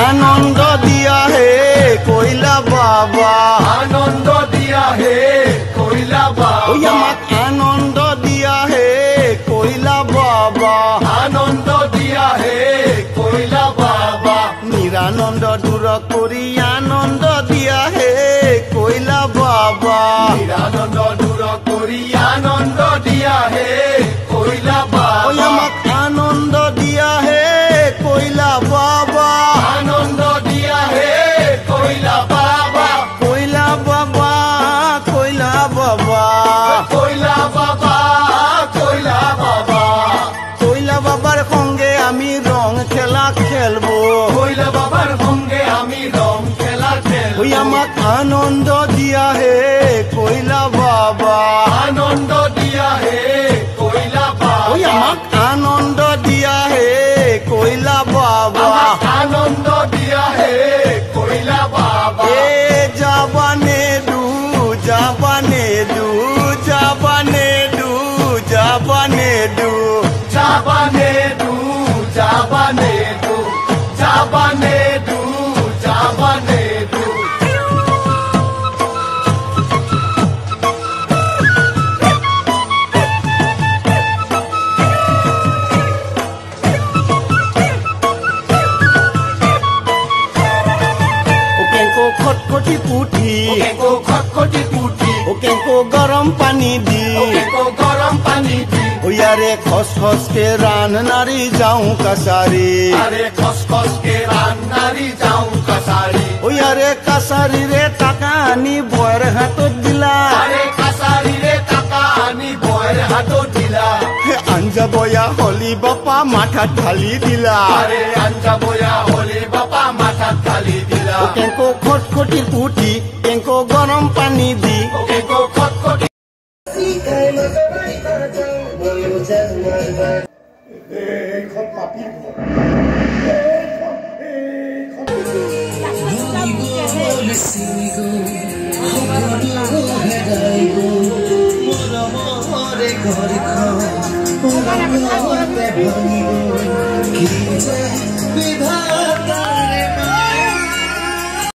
আনন্দ দিয়া হে কইলা বাবা আনন্দ দিয়া হে কইলা বাবা ওই আমাক আনন্দ দিয়া হে কইলা বাবা আনন্দ দিয়া হে কইলা বাবা নিরানন্দ দূর করি আনন্দ দিয়া হে কইলা বাবা নিরানন্দ দূর করি আনন্দ দিয়া হে কইলা বাবা ওই আমাক আনন্দ দিয়া হে কইলা বাবা আনন্দ দিয়া হে কইলা বাবা কইলা বাবা কইলা বাবা কইলা বাবা কইলা বাবা কইলা বাবার সঙ্গে আমি রং খেলা খেলবো কইলা বাবার সঙ্গে আমি রং খেলা খেলবো ওই আমাক আনন্দ দিয়া হে কইলা বাবা আনন্দ দিয়া হে কইলা বাবা ওই আমাক আনন্দ দিয়া হে কইলা বাবা আনন্দ দিয়া হে কইলা বাবা এ জাবানে দু জাবানে দু জাবানে দু জাবানে দু জাবানে দু জাবানে দু জাবানে দু জাবানে দু ওকেঙ্কো খটখটি পুঠি ওকেকো খটখটি পুঠি ওকেঙ্কো গরম পানি দি ওকেকো গরম পানি দি ওয়ারে খস খস কে রান নারী যাও কাসারি আরে খসখস কে রান্নারি যাও কাসারি ওয়ারে কাসারি রে টাকা আনি বয়ের হাতত দিলা আরে কাসারি রে টাকা আনি বয়ের হাতত দিলা আঞ্জা বয়া হলি বাপা মাথা ঢালি দিলা আরে আঞ্জা বয়া হলি বাবা মাথা ঢালি দিলা ওকেঙ্কো খটখটি পুঠি কেঙ্কো গরম পানি দি ওকেকো খটখটি এইখন পাপি বিধাতা